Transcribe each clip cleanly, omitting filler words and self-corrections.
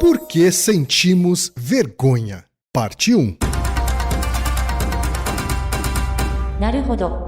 Por que sentimos vergonha? Parte 1. Naruhodo.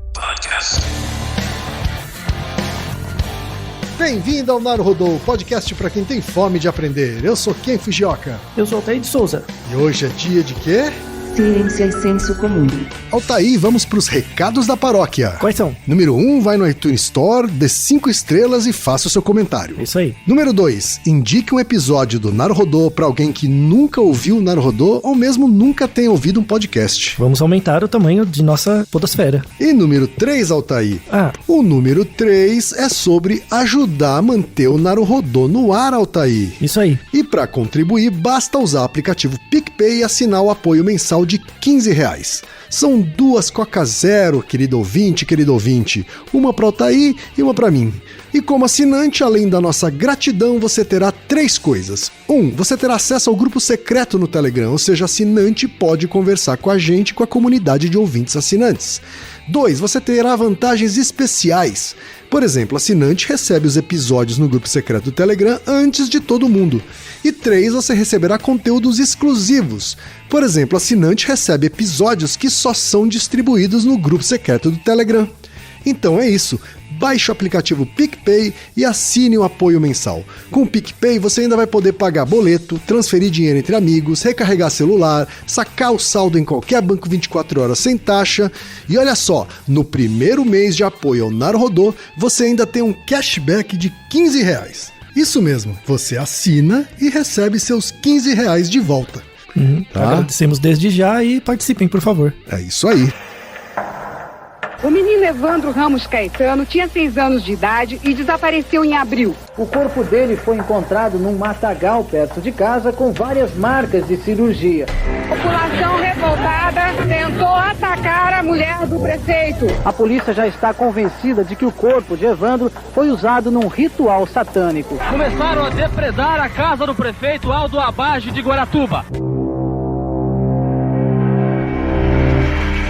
Bem-vindo ao Naruhodo, podcast para quem tem fome de aprender. Eu sou Ken Fujioka. Eu sou Altair de Souza. E hoje é dia de quê? Ciência e senso comum. Altair, vamos para os recados da paróquia. Quais são? Número 1, vai no iTunes Store, dê 5 estrelas e faça o seu comentário. Isso aí. Número 2, indique um episódio do Naruhodo para alguém que nunca ouviu o Naruhodo ou mesmo nunca tenha ouvido um podcast. Vamos aumentar o tamanho de nossa podosfera. E número 3, Altair. O número 3 é sobre ajudar a manter o Naruhodo no ar, Altair. Isso aí. E para contribuir, basta usar o aplicativo PicPay e assinar o apoio mensal de R$15. São 2 Coca Zero, querido ouvinte, uma para Altair e uma para mim. E como assinante, além da nossa gratidão, você terá 3 coisas. 1. Você terá acesso ao grupo secreto no Telegram, ou seja, assinante pode conversar com a gente e com a comunidade de ouvintes assinantes. 2. Você terá vantagens especiais. Por exemplo, assinante recebe os episódios no grupo secreto do Telegram antes de todo mundo. E 3. Você receberá conteúdos exclusivos. Por exemplo, assinante recebe episódios que só são distribuídos no grupo secreto do Telegram. Então é isso. Baixe o aplicativo PicPay e assine o apoio mensal. Com o PicPay você ainda vai poder pagar boleto, transferir dinheiro entre amigos, recarregar celular, sacar o saldo em qualquer banco 24 horas sem taxa. E olha só, no primeiro mês de apoio ao Naruhodo, você ainda tem um cashback de R$15. Isso mesmo, você assina e recebe seus R$15 de volta. Agradecemos desde já e participem, por favor. É isso aí. O menino Evandro Ramos Caetano tinha 6 anos de idade e desapareceu em abril. O corpo dele foi encontrado num matagal perto de casa com várias marcas de cirurgia. A população revoltada tentou atacar a mulher do prefeito. A polícia já está convencida de que o corpo de Evandro foi usado num ritual satânico. Começaram a depredar a casa do prefeito Aldo Abage de Guaratuba.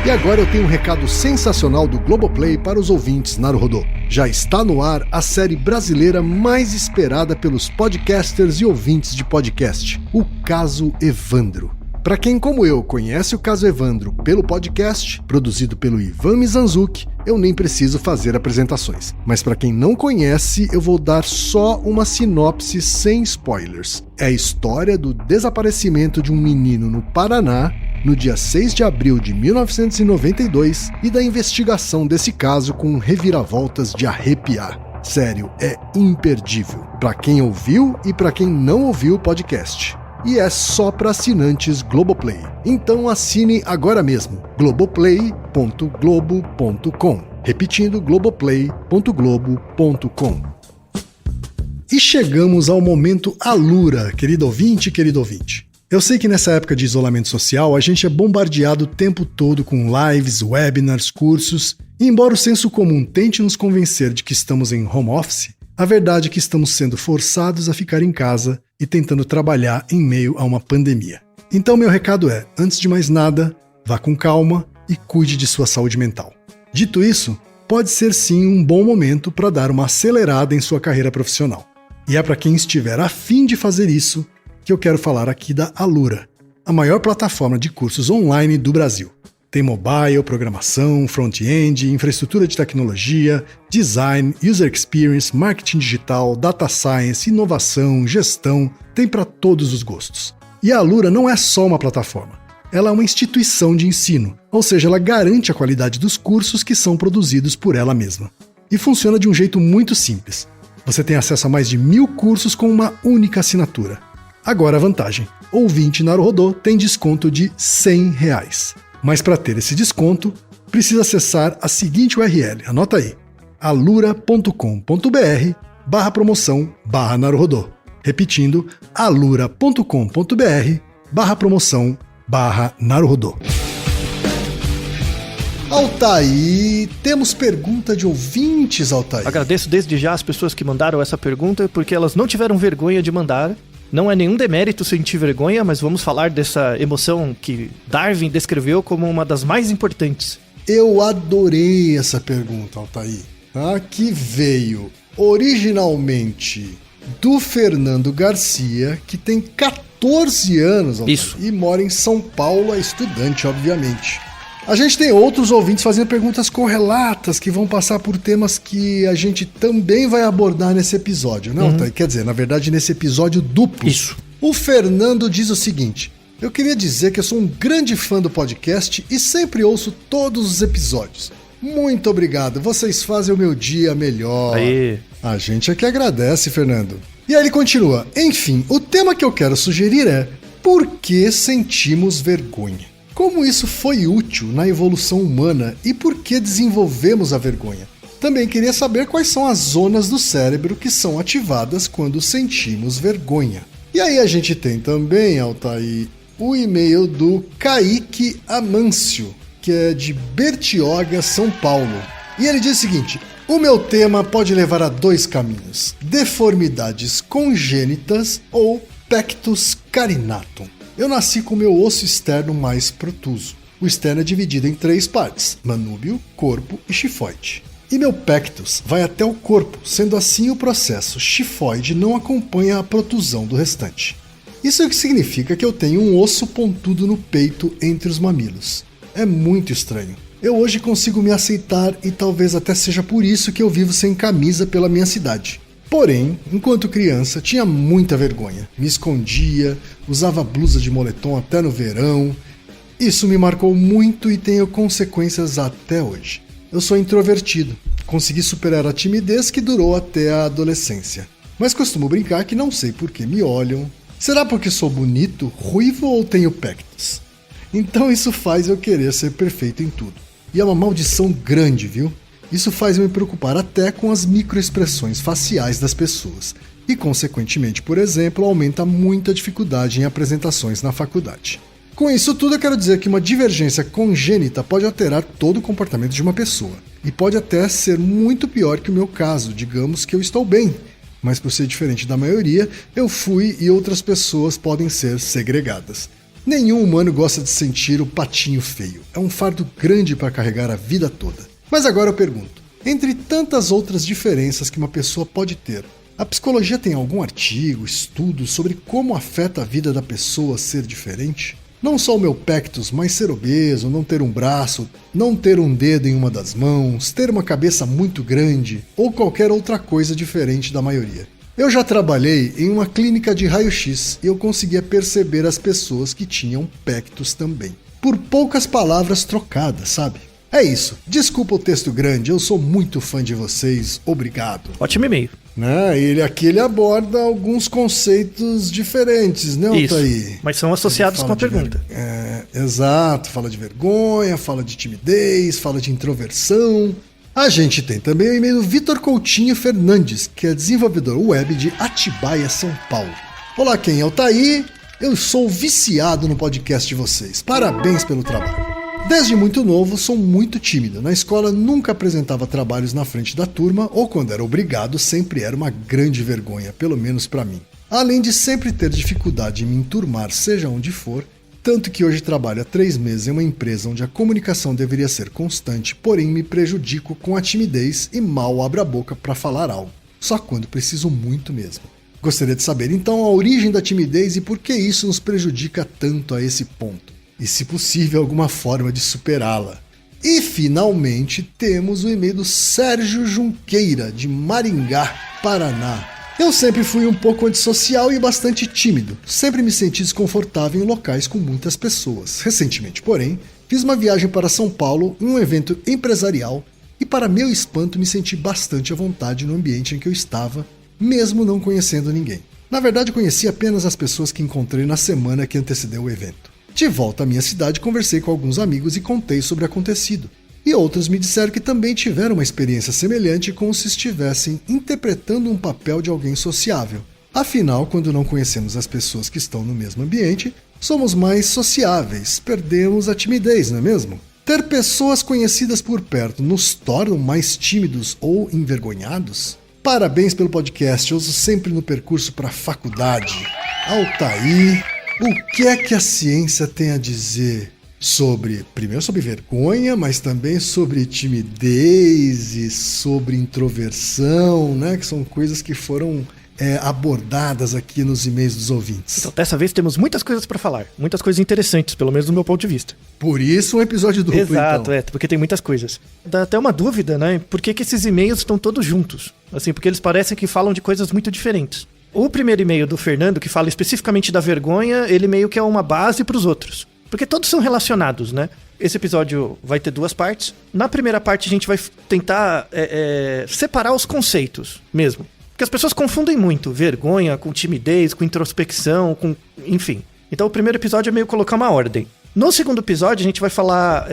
E agora eu tenho um recado sensacional do Globoplay para os ouvintes Naruhodo. Já está no ar a série brasileira mais esperada pelos podcasters e ouvintes de podcast, O Caso Evandro. Para quem, como eu, conhece o Caso Evandro pelo podcast, produzido pelo Ivan Mizanzuki, eu nem preciso fazer apresentações. Mas para quem não conhece, eu vou dar só uma sinopse sem spoilers. É a história do desaparecimento de um menino no Paraná, no dia 6 de abril de 1992, e da investigação desse caso com reviravoltas de arrepiar. Sério, é imperdível. Para quem ouviu e para quem não ouviu o podcast. E é só para assinantes Globoplay. Então assine agora mesmo, globoplay.globo.com. Repetindo, globoplay.globo.com. E chegamos ao momento Alura, querido ouvinte. Eu sei que nessa época de isolamento social a gente é bombardeado o tempo todo com lives, webinars, cursos, e embora o senso comum tente nos convencer de que estamos em home office, a verdade é que estamos sendo forçados a ficar em casa e tentando trabalhar em meio a uma pandemia. Então meu recado é, antes de mais nada, vá com calma e cuide de sua saúde mental. Dito isso, pode ser sim um bom momento para dar uma acelerada em sua carreira profissional. E é para quem estiver a fim de fazer isso que eu quero falar aqui da Alura, a maior plataforma de cursos online do Brasil. Tem mobile, programação, front-end, infraestrutura de tecnologia, design, user experience, marketing digital, data science, inovação, gestão, tem para todos os gostos. E a Alura não é só uma plataforma, ela é uma instituição de ensino, ou seja, ela garante a qualidade dos cursos que são produzidos por ela mesma. E funciona de um jeito muito simples. Você tem acesso a mais de 1000 cursos com uma única assinatura. Agora a vantagem, ouvinte Naruhodo tem desconto de R$100. Mas para ter esse desconto, precisa acessar a seguinte URL, anota aí, alura.com.br/promoção/Naruhodo. Repetindo, alura.com.br/promoção/Naruhodo. Altair, temos pergunta de ouvintes, Altair. Agradeço desde já as pessoas que mandaram essa pergunta, porque elas não tiveram vergonha de mandar. Não é nenhum demérito sentir vergonha, mas vamos falar dessa emoção que Darwin descreveu como uma das mais importantes. Eu adorei essa pergunta, Altair. Que veio originalmente do Fernando Garcia, que tem 14 anos, Altair, Isso. e mora em São Paulo, é estudante, obviamente. A gente tem outros ouvintes fazendo perguntas correlatas que vão passar por temas que a gente também vai abordar nesse episódio, né, Altair? Quer dizer, na verdade, nesse episódio duplo. Isso. O Fernando diz o seguinte: eu queria dizer que eu sou um grande fã do podcast e sempre ouço todos os episódios. Muito obrigado, vocês fazem o meu dia melhor. Aí. A gente é que agradece, Fernando. E aí ele continua: enfim, o tema que eu quero sugerir é: por que sentimos vergonha? Como isso foi útil na evolução humana e por que desenvolvemos a vergonha? Também queria saber quais são as zonas do cérebro que são ativadas quando sentimos vergonha. E aí a gente tem também, Altair, o e-mail do Kaique Amâncio, que é de Bertioga, São Paulo. E ele diz o seguinte: o meu tema pode levar a dois caminhos: deformidades congênitas ou pectus carinatum. Eu nasci com meu osso externo mais protuso. O externo é dividido em 3 partes: manúbio, corpo e chifoide. E meu pectus vai até o corpo, sendo assim o processo chifoide não acompanha a protusão do restante. Isso é o que significa que eu tenho um osso pontudo no peito entre os mamilos. É muito estranho. Eu hoje consigo me aceitar e talvez até seja por isso que eu vivo sem camisa pela minha cidade. Porém, enquanto criança, tinha muita vergonha. Me escondia, usava blusa de moletom até no verão. Isso me marcou muito e tem consequências até hoje. Eu sou introvertido. Consegui superar a timidez que durou até a adolescência. Mas costumo brincar que não sei por que me olham. Será porque sou bonito, ruivo ou tenho pectus? Então isso faz eu querer ser perfeito em tudo. E é uma maldição grande, viu? Isso faz eu me preocupar até com as microexpressões faciais das pessoas. E, consequentemente, por exemplo, aumenta muito a dificuldade em apresentações na faculdade. Com isso tudo, eu quero dizer que uma divergência congênita pode alterar todo o comportamento de uma pessoa. E pode até ser muito pior que o meu caso, digamos que eu estou bem. Mas por ser diferente da maioria, eu fui e outras pessoas podem ser segregadas. Nenhum humano gosta de sentir o patinho feio. É um fardo grande para carregar a vida toda. Mas agora eu pergunto, entre tantas outras diferenças que uma pessoa pode ter, a psicologia tem algum artigo, estudo sobre como afeta a vida da pessoa ser diferente? Não só o meu pectus, mas ser obeso, não ter um braço, não ter um dedo em uma das mãos, ter uma cabeça muito grande ou qualquer outra coisa diferente da maioria. Eu já trabalhei em uma clínica de raio-x e eu conseguia perceber as pessoas que tinham pectus também. Por poucas palavras trocadas, sabe? É isso. Desculpa o texto grande, eu sou muito fã de vocês. Obrigado. Ótimo e-mail. Né? Ele aborda alguns conceitos diferentes, né, Altair? Isso, mas são associados com a pergunta. Exato. Fala de vergonha, fala de timidez, fala de introversão. A gente tem também o e-mail do Vitor Coutinho Fernandes, que é desenvolvedor web de Atibaia, São Paulo. Olá, quem é Altair? Eu sou viciado no podcast de vocês. Parabéns pelo trabalho. Desde muito novo, sou muito tímido. Na escola nunca apresentava trabalhos na frente da turma ou quando era obrigado, sempre era uma grande vergonha, pelo menos para mim. Além de sempre ter dificuldade em me enturmar, seja onde for, tanto que hoje trabalho há 3 meses em uma empresa onde a comunicação deveria ser constante, porém me prejudico com a timidez e mal abro a boca para falar algo, só quando preciso muito mesmo. Gostaria de saber então a origem da timidez e por que isso nos prejudica tanto a esse ponto. E, se possível, alguma forma de superá-la. E, finalmente, temos o e-mail do Sérgio Junqueira, de Maringá, Paraná. Eu sempre fui um pouco antissocial e bastante tímido. Sempre me senti desconfortável em locais com muitas pessoas. Recentemente, porém, fiz uma viagem para São Paulo em um evento empresarial e, para meu espanto, me senti bastante à vontade no ambiente em que eu estava, mesmo não conhecendo ninguém. Na verdade, conheci apenas as pessoas que encontrei na semana que antecedeu o evento. De volta à minha cidade, conversei com alguns amigos e contei sobre o acontecido. E outros me disseram que também tiveram uma experiência semelhante, como se estivessem interpretando um papel de alguém sociável. Afinal, quando não conhecemos as pessoas que estão no mesmo ambiente, somos mais sociáveis, perdemos a timidez, não é mesmo? Ter pessoas conhecidas por perto nos tornam mais tímidos ou envergonhados? Parabéns pelo podcast, eu uso sempre no percurso para a faculdade. Altair... O que é que a ciência tem a dizer primeiro sobre vergonha, mas também sobre timidez e sobre introversão, né? Que são coisas que foram abordadas aqui nos e-mails dos ouvintes. Então, dessa vez temos muitas coisas pra falar. Muitas coisas interessantes, pelo menos do meu ponto de vista. Por isso um episódio duplo, Exato, então. porque tem muitas coisas. Dá até uma dúvida, né? Por que esses e-mails estão todos juntos? Assim, porque eles parecem que falam de coisas muito diferentes. O primeiro e-mail do Fernando, que fala especificamente da vergonha, ele meio que é uma base pros outros. Porque todos são relacionados, né? Esse episódio vai ter 2 partes. Na primeira parte a gente vai tentar separar os conceitos mesmo. Porque as pessoas confundem muito vergonha com timidez, com introspecção, enfim. Então o primeiro episódio é meio colocar uma ordem. No segundo episódio a gente vai falar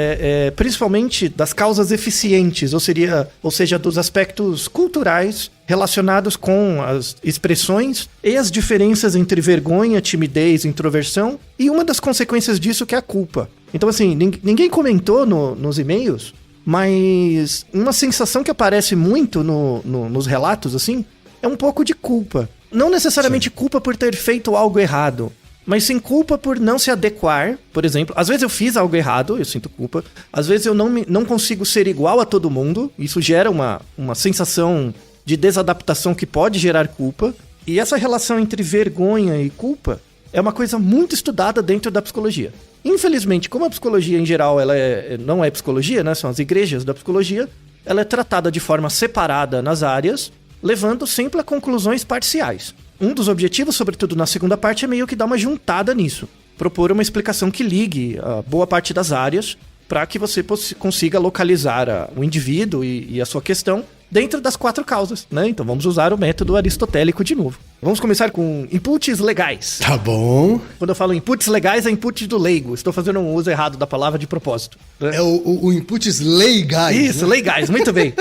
principalmente das causas eficientes, ou seja, dos aspectos culturais relacionados com as expressões e as diferenças entre vergonha, timidez, introversão e uma das consequências disso que é a culpa. Então assim, ninguém comentou nos e-mails, mas uma sensação que aparece muito nos relatos assim é um pouco de culpa. Não necessariamente culpa por ter feito algo errado, mas sim culpa por não se adequar. Por exemplo, às vezes eu fiz algo errado, eu sinto culpa. Às vezes eu não consigo ser igual a todo mundo. Isso gera uma sensação de desadaptação que pode gerar culpa. E essa relação entre vergonha e culpa é uma coisa muito estudada dentro da psicologia. Infelizmente, como a psicologia em geral ela não é psicologia, né? São as igrejas da psicologia, ela é tratada de forma separada nas áreas, levando sempre a conclusões parciais. Um dos objetivos, sobretudo na segunda parte, é meio que dar uma juntada nisso. Propor uma explicação que ligue a boa parte das áreas para que você consiga localizar o indivíduo e a sua questão dentro das 4 causas, né? Então vamos usar o método aristotélico de novo. Vamos começar com inputs legais. Tá bom. Quando eu falo inputs legais, é input do leigo. Estou fazendo um uso errado da palavra de propósito. Né? É o inputs legais. Isso, né? legais, muito bem.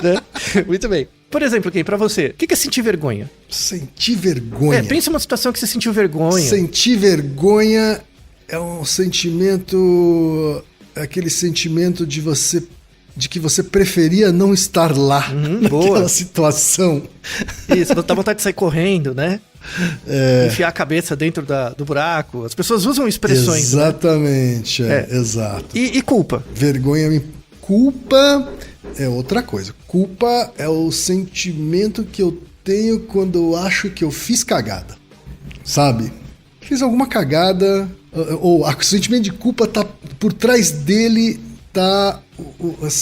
Né? Muito bem. Por exemplo, Ken, pra você, o que é sentir vergonha? Sentir vergonha. Pensa uma situação que você sentiu vergonha. Sentir vergonha é um sentimento... É aquele sentimento de que você preferia não estar lá, naquela situação. Isso, dá vontade de sair correndo, né? Enfiar a cabeça dentro do buraco. As pessoas usam expressões. Exatamente, né? Exato. E culpa? Vergonha, culpa é outra coisa. Culpa é o sentimento que eu tenho quando eu acho que eu fiz cagada. Sabe? Fiz alguma cagada, ou o sentimento de culpa tá por trás dele, tá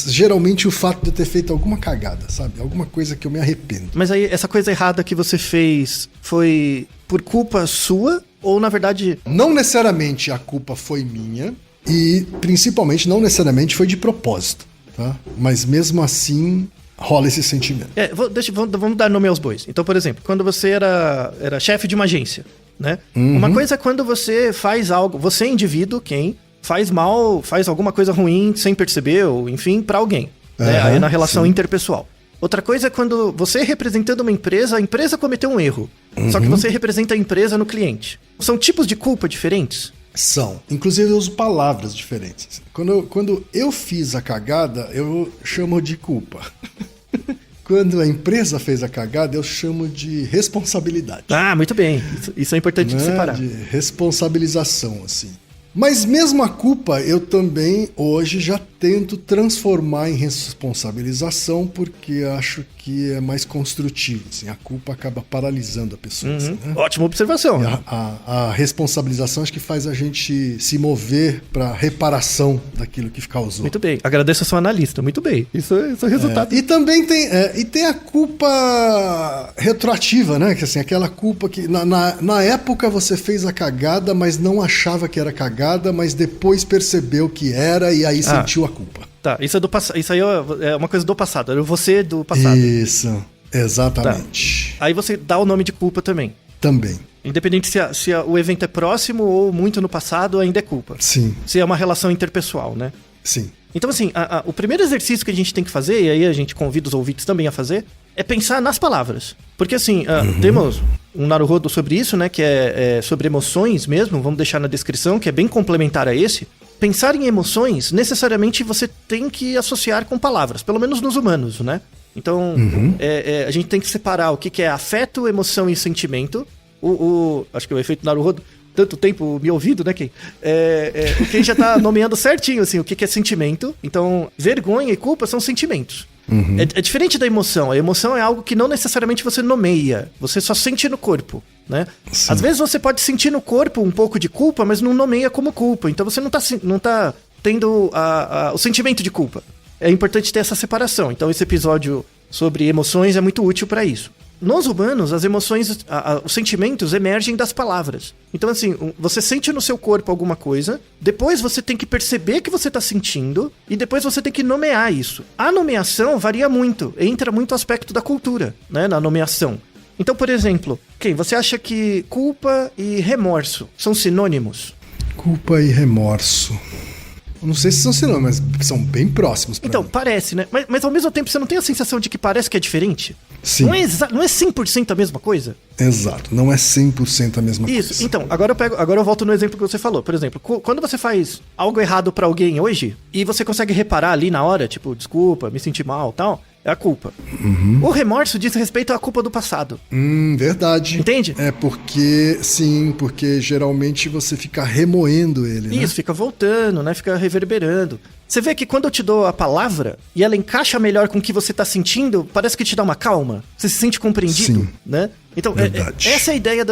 geralmente o fato de eu ter feito alguma cagada, sabe? Alguma coisa que eu me arrependo. Mas aí, essa coisa errada que você fez foi por culpa sua? Ou, na verdade... Não necessariamente a culpa foi minha e, principalmente, não necessariamente foi de propósito, tá? Mas, mesmo assim, rola esse sentimento. Vamos dar nome aos bois. Então, por exemplo, quando você era chefe de uma agência, né? Uma coisa é quando você faz algo... Você, indivíduo, faz mal, faz alguma coisa ruim sem perceber, ou enfim, pra alguém. Né? Aí na relação interpessoal. Outra coisa é quando você representando uma empresa, a empresa cometeu um erro. Só que você representa a empresa no cliente. São tipos de culpa diferentes? São. Inclusive eu uso palavras diferentes. Quando eu fiz a cagada, eu chamo de culpa. Quando a empresa fez a cagada, eu chamo de responsabilidade. Ah, muito bem. Isso é importante de separar. De responsabilização, assim. Mas mesmo a culpa, eu também hoje já tento transformar em responsabilização, porque acho que é mais construtivo. Assim, a culpa acaba paralisando a pessoa. Assim, né? Ótima observação. A responsabilização acho que faz a gente se mover para reparação daquilo que causou. Muito bem. Agradeço a sua analista. Muito bem. Isso é resultado. E também tem a culpa retroativa, né? Que assim, aquela culpa que na época você fez a cagada, mas não achava que era cagada, mas depois percebeu que era e aí sentiu a culpa. Tá, isso é do passado. Isso aí é uma coisa do passado, era você do passado. Isso, exatamente. Tá. Aí você dá o nome de culpa também. Também. Independente se o evento é próximo ou muito no passado, ainda é culpa. Sim. Se é uma relação interpessoal, né? Sim. Então, assim, o primeiro exercício que a gente tem que fazer, e aí a gente convida os ouvintes também a fazer, é pensar nas palavras. Porque, assim, temos um Naruhodo sobre isso, né? Que é sobre emoções mesmo, vamos deixar na descrição, que é bem complementar a esse. Pensar em emoções, necessariamente você tem que associar com palavras, pelo menos nos humanos, né? Então, a gente tem que separar o que é afeto, emoção e sentimento. Acho que o efeito Naruhodo, tanto tempo me ouvindo, né, Ken? O Ken já tá nomeando certinho, assim, o que é sentimento. Então, vergonha e culpa são sentimentos. É diferente da emoção. A emoção é algo que não necessariamente você nomeia, você só sente no corpo, né? Sim. Às vezes você pode sentir no corpo um pouco de culpa, mas não nomeia como culpa. Então você não tá tendo o sentimento de culpa. É importante ter essa separação. Então esse episódio sobre emoções é muito útil para isso. Nos humanos, as emoções, os sentimentos emergem das palavras. Então, assim, você sente no seu corpo alguma coisa, depois você tem que perceber que você está sentindo, e depois você tem que nomear isso. A nomeação varia muito, entra muito o aspecto da cultura, né, na nomeação. Então, por exemplo, você acha que culpa e remorso são sinônimos? Culpa e remorso. Eu não sei se são sinônimos, mas são bem próximos pra Então, mim. parece, né? Mas ao mesmo tempo você não tem a sensação de que parece que é diferente? Sim. Não é 100% a mesma coisa? Exato, não é 100% a mesma Isso, coisa. então, agora eu volto no exemplo que você falou. Por exemplo, quando você faz algo errado pra alguém hoje, e você consegue reparar ali na hora, tipo, desculpa, me senti mal, tal, é a culpa. O remorso diz respeito à culpa do passado. Verdade. Entende? Porque geralmente você fica remoendo ele, né? Isso, fica voltando, né? Fica reverberando. Você vê que quando eu te dou a palavra e ela encaixa melhor com o que você tá sentindo, parece que te dá uma calma. Você se sente compreendido, Sim. né? Então, Verdade. essa é a ideia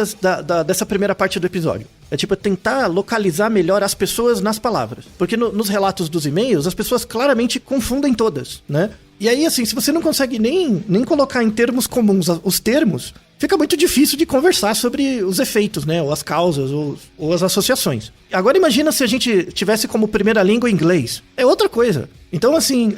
dessa primeira parte do episódio. É tipo tentar localizar melhor as pessoas nas palavras. Porque nos relatos dos e-mails, as pessoas claramente confundem todas, né? E aí, assim, se você não consegue nem colocar em termos comuns os termos, fica muito difícil de conversar sobre os efeitos, né? Ou as causas, ou as associações. Agora imagina se a gente tivesse como primeira língua inglês. É outra coisa. Então, assim,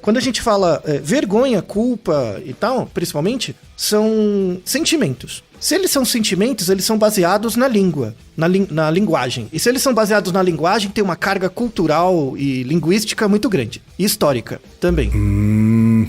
quando a gente fala vergonha, culpa e tal, principalmente, são sentimentos. Se eles são sentimentos, eles são baseados na língua, na linguagem. E se eles são baseados na linguagem, tem uma carga cultural e linguística muito grande. E histórica também.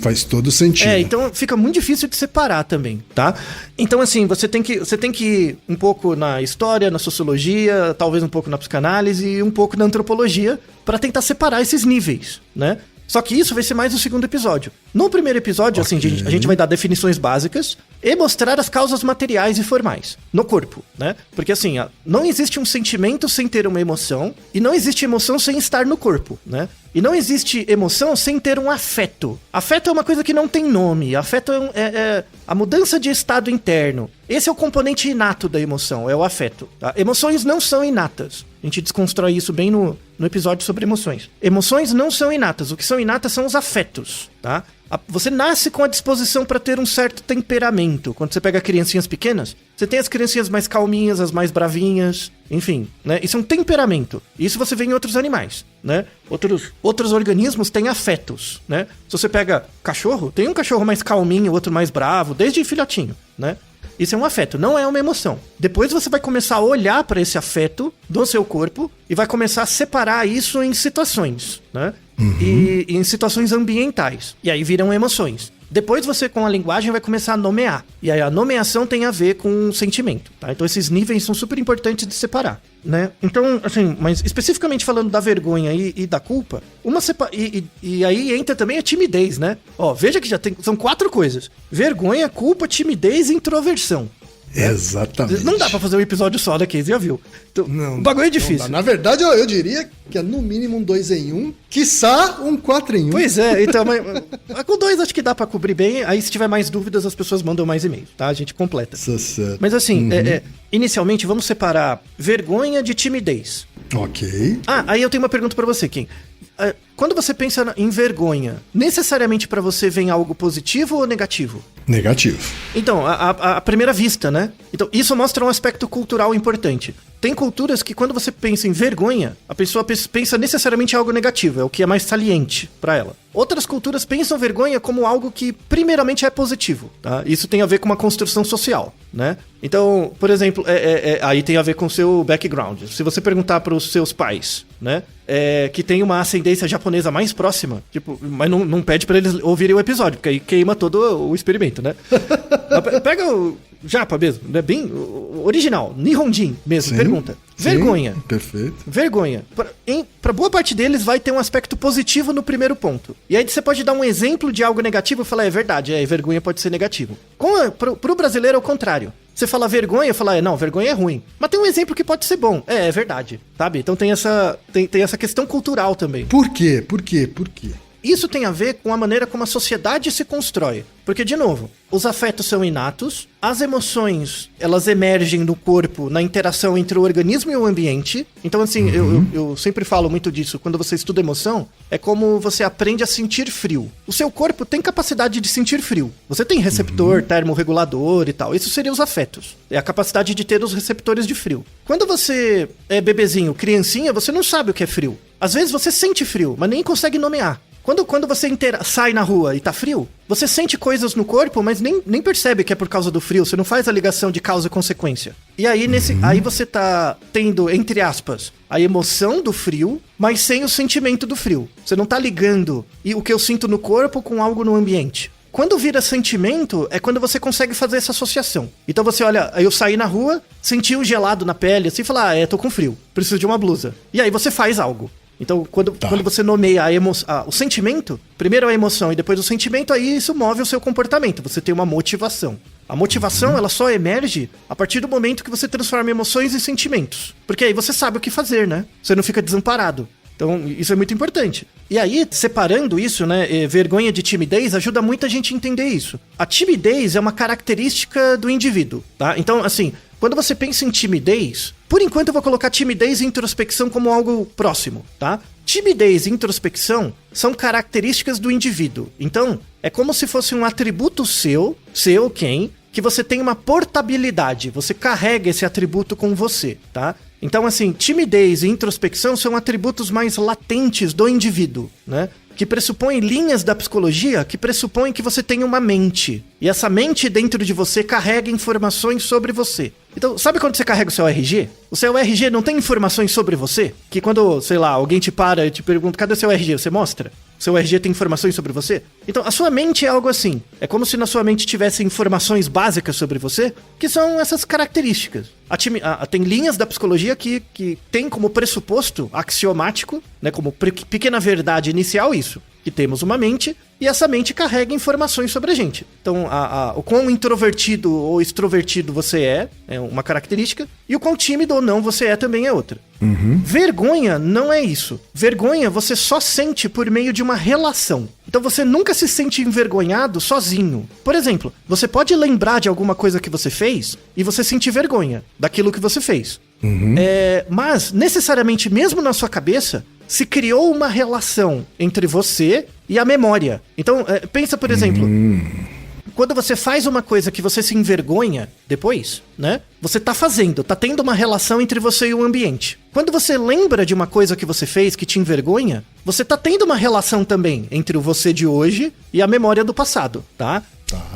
Faz todo sentido. Então fica muito difícil de separar também, tá? Então, assim, você tem que ir um pouco na história, na sociologia, talvez um pouco na psicanálise e um pouco na antropologia para tentar separar esses níveis, né? Só que isso vai ser mais no segundo episódio. No primeiro episódio, assim, a gente vai dar definições básicas e mostrar as causas materiais e formais no corpo, né? Porque, assim, não existe um sentimento sem ter uma emoção e não existe emoção sem estar no corpo, né? E não existe emoção sem ter um afeto. Afeto é uma coisa que não tem nome. Afeto é a mudança de estado interno. Esse é o componente inato da emoção, é o afeto. Tá? Emoções não são inatas. A gente desconstrói isso bem no episódio sobre emoções. Emoções não são inatas. O que são inatas são os afetos, tá? Você nasce com a disposição para ter um certo temperamento. Quando você pega criancinhas pequenas, você tem as criancinhas mais calminhas, as mais bravinhas, enfim, né? Isso é um temperamento. Isso você vê em outros animais, né? Outros organismos têm afetos, né? Se você pega cachorro, tem um cachorro mais calminho, outro mais bravo, desde filhotinho, né? Isso é um afeto, não é uma emoção. Depois você vai começar a olhar para esse afeto do seu corpo e vai começar a separar isso em situações, né? E em situações ambientais. E aí viram emoções. Depois você, com a linguagem, vai começar a nomear. E aí a nomeação tem a ver com o sentimento, tá? Então esses níveis são super importantes de separar, né? Então, assim, mas especificamente falando da vergonha e da culpa, e aí entra também a timidez, né? Ó, veja que são 4 coisas. Vergonha, culpa, timidez e introversão. Exatamente. Não dá pra fazer um episódio só daqui, você já viu. Então, Não, o bagulho é não difícil. dá. Na verdade, eu diria que é no mínimo um 2 em 1, quiçá um 4 em 1. Pois é, então, mas com 2 acho que dá pra cobrir bem. Aí se tiver mais dúvidas, as pessoas mandam mais e-mails, tá? A gente completa. Certo. Mas assim, inicialmente vamos separar vergonha de timidez. Ok. Aí eu tenho uma pergunta pra você, Kim. Quando você pensa em vergonha, necessariamente pra você vem algo positivo ou negativo? Negativo. Então, à primeira vista, né? Então, isso mostra um aspecto cultural importante. Tem culturas que quando você pensa em vergonha, a pessoa pensa necessariamente em algo negativo, é o que é mais saliente pra ela. Outras culturas pensam vergonha como algo que primeiramente é positivo, tá? Isso tem a ver com uma construção social, né? Então, por exemplo, aí tem a ver com o seu background. Se você perguntar pros seus pais, né? Que tem uma ascendência japonesa mais próxima, tipo, mas não pede pra eles ouvirem o episódio, porque aí queima todo o experimento, né? Pega o japa mesmo, né? Bem original, Nihonjin mesmo, Sim, pergunta. sim, Vergonha. Perfeito. Vergonha. Pra boa parte deles vai ter um aspecto positivo no primeiro ponto. E aí você pode dar um exemplo de algo negativo e falar, é verdade, vergonha pode ser negativo. Pro brasileiro é o contrário. Você fala vergonha, fala, não, vergonha é ruim. Mas tem um exemplo que pode ser bom. É verdade, sabe? Então tem essa questão cultural também. Por quê? isso tem a ver com a maneira como a sociedade se constrói. Porque, de novo, os afetos são inatos, as emoções, elas emergem no corpo na interação entre o organismo e o ambiente. Então, assim, eu sempre falo muito disso. Quando você estuda emoção, é como você aprende a sentir frio. O seu corpo tem capacidade de sentir frio. Você tem receptor, termorregulador e tal. Isso seriam os afetos. É a capacidade de ter os receptores de frio. Quando você é bebezinho, criancinha, você não sabe o que é frio. Às vezes você sente frio, mas nem consegue nomear. Quando você sai na rua e tá frio, você sente coisas no corpo, mas nem percebe que é por causa do frio. Você não faz a ligação de causa e consequência. E aí, aí você tá tendo, entre aspas, a emoção do frio, mas sem o sentimento do frio. Você não tá ligando o que eu sinto no corpo com algo no ambiente. Quando vira sentimento, é quando você consegue fazer essa associação. Então você olha, eu saí na rua, senti um gelado na pele, assim, e fala, tô com frio, preciso de uma blusa. E aí você faz algo. Então, quando você nomeia o sentimento, primeiro a emoção e depois o sentimento, aí isso move o seu comportamento. Você tem uma motivação. A motivação, ela só emerge a partir do momento que você transforma emoções em sentimentos. Porque aí você sabe o que fazer, né? Você não fica desamparado. Então, isso é muito importante. E aí, separando isso, né, vergonha de timidez, ajuda muita gente a entender isso. A timidez é uma característica do indivíduo, tá? Então, assim, quando você pensa em timidez, por enquanto eu vou colocar timidez e introspecção como algo próximo, tá? Timidez e introspecção são características do indivíduo. Então, é como se fosse um atributo seu, que você tem uma portabilidade, você carrega esse atributo com você, tá? Então, assim, timidez e introspecção são atributos mais latentes do indivíduo, né? Que pressupõem linhas da psicologia que pressupõem que você tem uma mente. E essa mente dentro de você carrega informações sobre você. Então, sabe quando você carrega o seu RG? O seu RG não tem informações sobre você? Que quando, sei lá, alguém te para e te pergunta, cadê o seu RG? Você mostra? O seu RG tem informações sobre você? Então, a sua mente é algo assim. É como se na sua mente tivesse informações básicas sobre você, que são essas características. Tem linhas da psicologia que tem como pressuposto axiomático, né, como pequena verdade inicial isso. Que temos uma mente e essa mente carrega informações sobre a gente. Então, o quão introvertido ou extrovertido você é uma característica, e o quão tímido ou não você é também é outra. Vergonha não é isso. Vergonha você só sente por meio de uma relação. Então você nunca se sente envergonhado sozinho. Por exemplo, você pode lembrar de alguma coisa que você fez e você sentir vergonha daquilo que você fez. Mas, necessariamente, mesmo na sua cabeça, se criou uma relação entre você e a memória. Então, pensa, por exemplo, quando você faz uma coisa que você se envergonha depois, né? Você tá tendo uma relação entre você e o ambiente. Quando você lembra de uma coisa que você fez que te envergonha, você tá tendo uma relação também entre o você de hoje e a memória do passado, tá?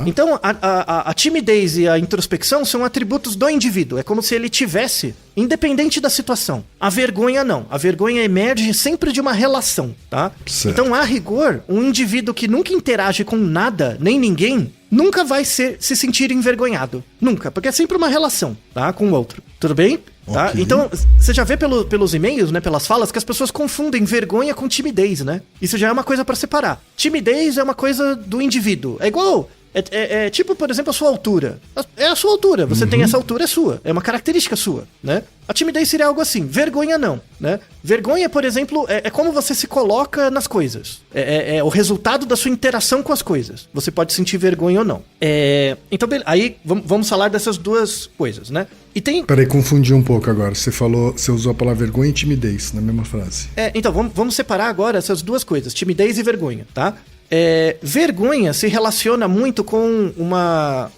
Então, a timidez e a introspecção são atributos do indivíduo. É como se ele tivesse, independente da situação. A vergonha não. A vergonha emerge sempre de uma relação, tá? Certo. Então, a rigor, um indivíduo que nunca interage com nada, nem ninguém, nunca vai se sentir envergonhado. Nunca, porque é sempre uma relação, tá? Com o outro. Tudo bem? Tá? Okay. Então, você já vê pelos e-mails, né, pelas falas, que as pessoas confundem vergonha com timidez, né? Isso já é uma coisa pra separar. Timidez é uma coisa do indivíduo. É igual... É tipo, por exemplo, a sua altura. É a sua altura. Você tem essa altura, é sua. É uma característica sua, né? A timidez seria algo assim. Vergonha não, né? Vergonha, por exemplo, é como você se coloca nas coisas. É o resultado da sua interação com as coisas. Você pode sentir vergonha ou não. Então, aí vamos falar dessas duas coisas, né? E tem... Peraí, confundi um pouco agora. Você usou a palavra vergonha e timidez na mesma frase. Então, vamos separar agora essas duas coisas. Timidez e vergonha, tá? Vergonha se relaciona muito com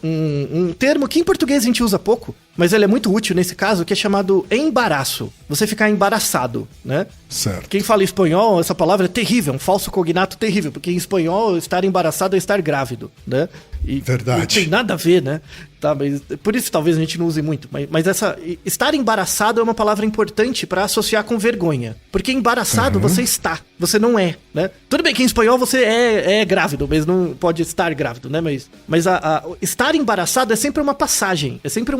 um termo que em português a gente usa pouco, mas ele é muito útil nesse caso, que é chamado embaraço. Você ficar embaraçado, né? Certo. Quem fala espanhol, essa palavra é terrível, um falso cognato terrível, porque em espanhol estar embaraçado é estar grávido, né? Verdade. Não tem nada a ver, né? Tá, mas por isso talvez a gente não use muito. Mas estar embaraçado é uma palavra importante pra associar com vergonha. Porque embaraçado você está, você não é, né? Tudo bem que em espanhol você é grávido, mas não pode estar grávido, né? Mas estar embaraçado é sempre uma passagem, é sempre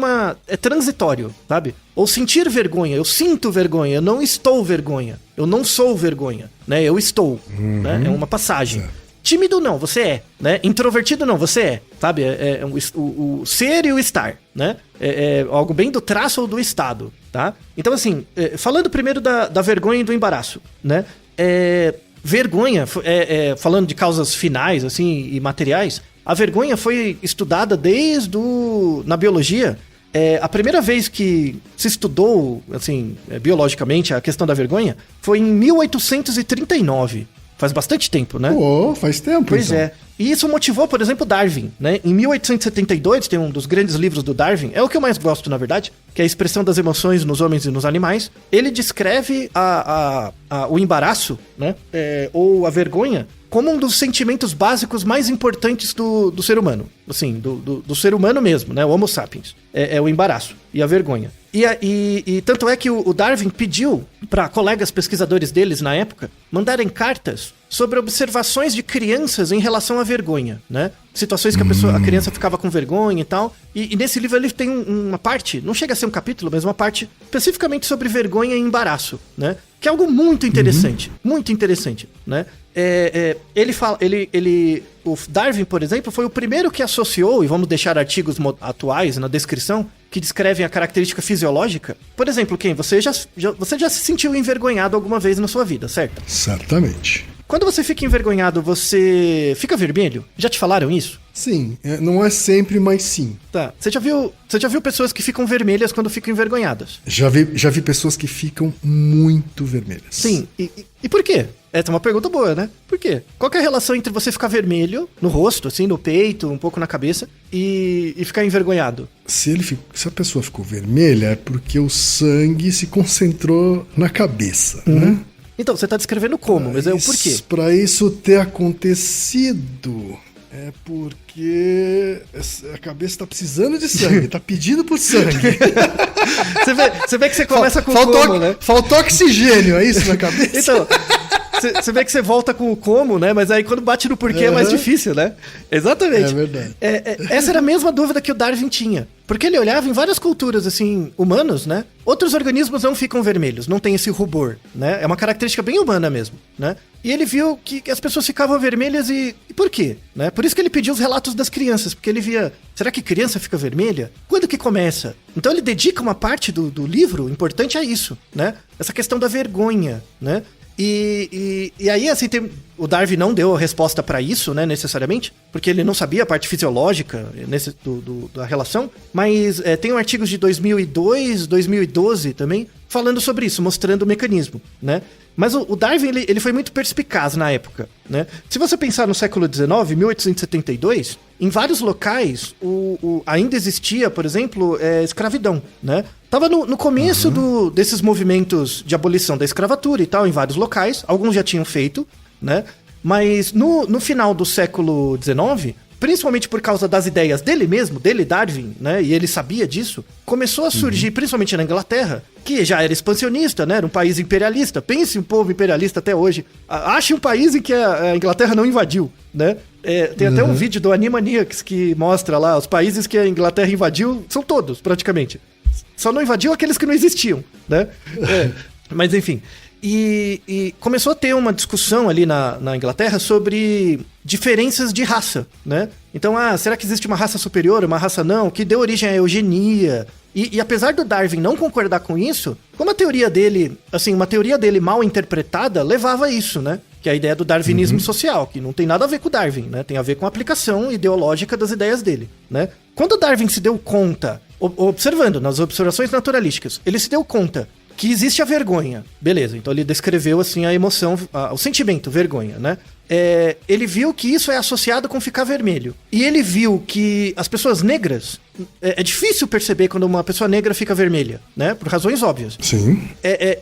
é transitório, sabe? Ou sentir vergonha, eu sinto vergonha, eu não estou vergonha, eu não sou vergonha, né? Eu estou, né? É uma passagem. Certo. Tímido não, você é, né? Introvertido não, você é, sabe? O ser e o estar, né? É algo bem do traço ou do estado, tá? Então, assim, falando primeiro da vergonha e do embaraço, né? vergonha, falando de causas finais, assim, e materiais, a vergonha foi estudada na biologia. A primeira vez que se estudou, assim, biologicamente, a questão da vergonha foi em 1839. Faz bastante tempo, né? Pô, faz tempo, Pois então. é. E isso motivou, por exemplo, Darwin, né? Em 1872, tem um dos grandes livros do Darwin, é o que eu mais gosto, na verdade, que é a expressão das emoções nos homens e nos animais. Ele descreve o embaraço, né? Ou a vergonha, como um dos sentimentos básicos mais importantes do ser humano. Assim, do ser humano mesmo, né? O Homo sapiens. É o embaraço e a vergonha. E tanto é que o Darwin pediu para colegas pesquisadores deles na época mandarem cartas sobre observações de crianças em relação à vergonha, né? Situações que a criança ficava com vergonha e tal. E nesse livro ele tem uma parte, não chega a ser um capítulo, mas uma parte especificamente sobre vergonha e embaraço, né? Que é algo muito interessante, muito interessante, né? O Darwin, por exemplo, foi o primeiro que associou, e vamos deixar artigos atuais na descrição, que descrevem a característica fisiológica. Por exemplo, você já se sentiu envergonhado alguma vez na sua vida, certo? Certamente. Quando você fica envergonhado, você fica vermelho? Já te falaram isso? Sim, não é sempre, mas sim. Tá. Você já viu pessoas que ficam vermelhas quando ficam envergonhadas? Já vi pessoas que ficam muito vermelhas. Sim. E por quê? Essa é uma pergunta boa, né? Por quê? Qual que é a relação entre você ficar vermelho no rosto, assim, no peito, um pouco na cabeça, e ficar envergonhado? Se a pessoa ficou vermelha, é porque o sangue se concentrou na cabeça, né? Então, você tá descrevendo como, mas é o porquê. Pra isso ter acontecido, é porque a cabeça tá precisando de sangue, tá pedindo por sangue. Você vê que você começa com o como, né? Faltou oxigênio, é isso na cabeça? Então, você vê que você volta com o como, né? Mas aí quando bate no porquê é mais difícil, né? Exatamente. É verdade. Essa era a mesma dúvida que o Darwin tinha. Porque ele olhava em várias culturas, assim, humanos, né? Outros organismos não ficam vermelhos, não tem esse rubor, né? É uma característica bem humana mesmo, né? E ele viu que as pessoas ficavam vermelhas e por quê? Né? Por isso que ele pediu os relatos das crianças, porque ele via, será que criança fica vermelha? Quando que começa? Então ele dedica uma parte do livro importante a isso, né? Essa questão da vergonha, né? E aí, assim, o Darwin não deu a resposta para isso, né, necessariamente, porque ele não sabia a parte fisiológica da relação, mas tem artigos de 2002, 2012 também, falando sobre isso, mostrando o mecanismo, né? Mas o Darwin, ele foi muito perspicaz na época, né? Se você pensar no século XIX, 1872, em vários locais ainda existia, por exemplo, escravidão, né? Tava no começo desses movimentos de abolição da escravatura e tal, em vários locais, alguns já tinham feito, né? Mas no final do século XIX, principalmente por causa das ideias dele mesmo, dele, Darwin, né? E ele sabia disso, começou a surgir, principalmente na Inglaterra, que já era expansionista, né? Era um país imperialista. Pense um povo imperialista até hoje. Ache um país em que a Inglaterra não invadiu, né? Tem até um vídeo do Animaniacs que mostra lá os países que a Inglaterra invadiu, são todos, praticamente. Só não invadiu aqueles que não existiam, né? Mas enfim. E começou a ter uma discussão ali na Inglaterra sobre diferenças de raça, né? Então, será que existe uma raça superior, uma raça não? Que deu origem à eugenia. E apesar do Darwin não concordar com isso, como uma teoria dele mal interpretada, levava a isso, né? Que é a ideia do darwinismo social, que não tem nada a ver com o Darwin, né? Tem a ver com a aplicação ideológica das ideias dele, né? Quando o Darwin se deu conta, observando nas observações naturalísticas, ele se deu conta que existe a vergonha. Beleza, então ele descreveu assim a emoção, o sentimento, vergonha, né? Ele viu que isso é associado com ficar vermelho. E ele viu que as pessoas negras... É difícil perceber quando uma pessoa negra fica vermelha, né? Por razões óbvias. Sim.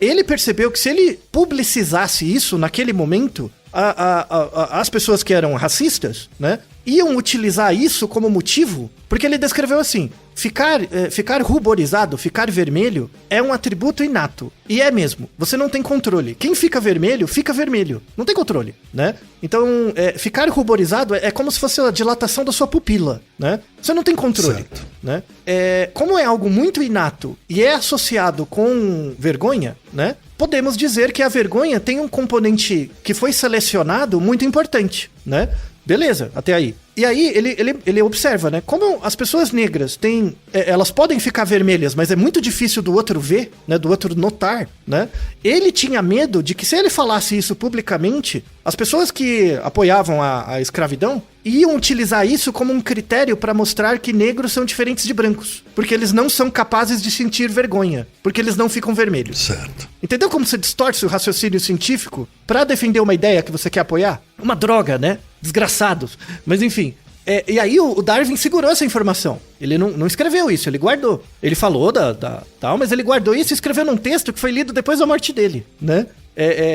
Ele percebeu que se ele publicizasse isso naquele momento, as pessoas que eram racistas, né? Iam utilizar isso como motivo, porque ele descreveu assim: ficar ruborizado, ficar vermelho, é um atributo inato. E é mesmo, você não tem controle. Quem fica vermelho, não tem controle, né? Então, ficar ruborizado é como se fosse a dilatação da sua pupila, né? Você não tem controle, certo, né? Como é algo muito inato e é associado com vergonha, né? Podemos dizer que a vergonha tem um componente que foi selecionado muito importante, né? Beleza, até aí. E aí ele observa, né? Como as pessoas negras têm... elas podem ficar vermelhas, mas é muito difícil do outro ver, né? Do outro notar, né? Ele tinha medo de que se ele falasse isso publicamente, as pessoas que apoiavam a escravidão iam utilizar isso como um critério para mostrar que negros são diferentes de brancos. Porque eles não são capazes de sentir vergonha. Porque eles não ficam vermelhos. Certo. Entendeu como você distorce o raciocínio científico para defender uma ideia que você quer apoiar? Uma droga, né? Desgraçados. Mas enfim... e aí o Darwin segurou essa informação. Ele não escreveu isso, ele guardou. Ele falou tal, mas ele guardou isso e escreveu num texto que foi lido depois da morte dele, né?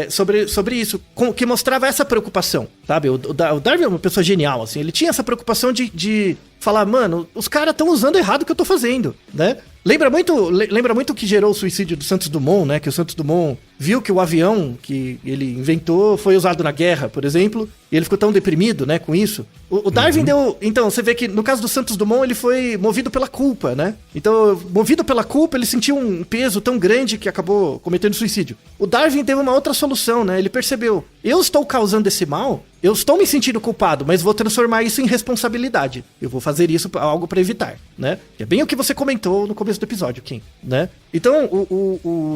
Sobre isso, que mostrava essa preocupação, sabe? O Darwin é uma pessoa genial, assim. Ele tinha essa preocupação de falar, mano, os caras estão usando errado o que eu tô fazendo, né? Lembra muito o que gerou o suicídio do Santos Dumont, né? Que o Santos Dumont viu que o avião que ele inventou foi usado na guerra, por exemplo, e ele ficou tão deprimido, né, com isso. O Darwin deu... Então, você vê que no caso do Santos Dumont, ele foi movido pela culpa, né? Então, movido pela culpa, ele sentiu um peso tão grande que acabou cometendo suicídio. O Darwin teve uma outra solução, né? Ele percebeu, eu estou causando esse mal, eu estou me sentindo culpado, mas vou transformar isso em responsabilidade. Eu vou fazer isso, algo para evitar, né? Que é bem o que você comentou no começo do episódio, Kim, né? Então,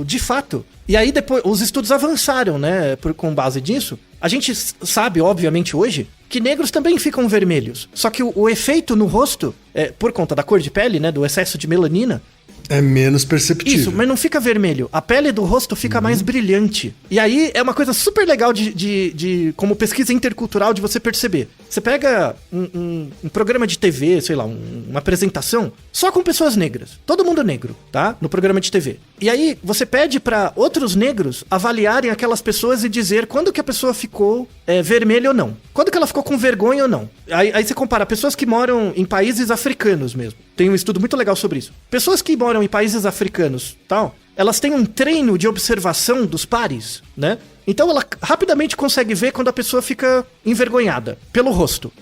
de fato... E aí depois, os estudos avançaram, né? Com base nisso. A gente sabe, obviamente, hoje, que negros também ficam vermelhos. Só que o efeito no rosto, por conta da cor de pele, né? Do excesso de melanina... É menos perceptível. Isso, mas não fica vermelho. A pele do rosto fica mais brilhante. E aí é uma coisa super legal de como pesquisa intercultural de você perceber. Você pega um programa de TV, sei lá, uma apresentação, só com pessoas negras. Todo mundo negro, tá? No programa de TV. E aí você pede pra outros negros avaliarem aquelas pessoas e dizer quando que a pessoa ficou vermelha ou não. Quando que ela ficou com vergonha ou não. Aí você compara pessoas que moram em países africanos mesmo. Tem um estudo muito legal sobre isso. Pessoas que moram em países africanos, tal, elas têm um treino de observação dos pares, né? Então ela rapidamente consegue ver quando a pessoa fica envergonhada pelo rosto.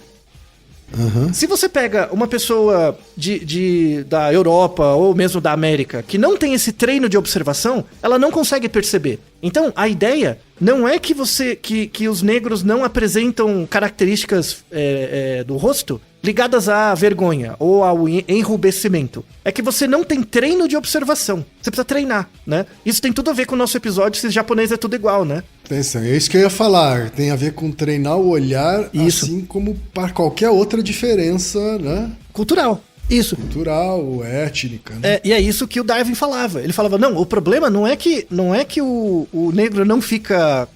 Uhum. Se você pega uma pessoa da Europa ou mesmo da América que não tem esse treino de observação, ela não consegue perceber. Então, a ideia não é que os negros não apresentam características do rosto ligadas à vergonha ou ao enrubescimento. É que você não tem treino de observação. Você precisa treinar, né? Isso tem tudo a ver com o nosso episódio se japonês é tudo igual, né? Atenção, é isso que eu ia falar. Tem a ver com treinar o olhar, isso. Assim como para qualquer outra diferença, né? Cultural. Isso. Cultural, étnica, né? E é isso que o Darwin falava. Ele falava, não, o problema não é que o negro não fica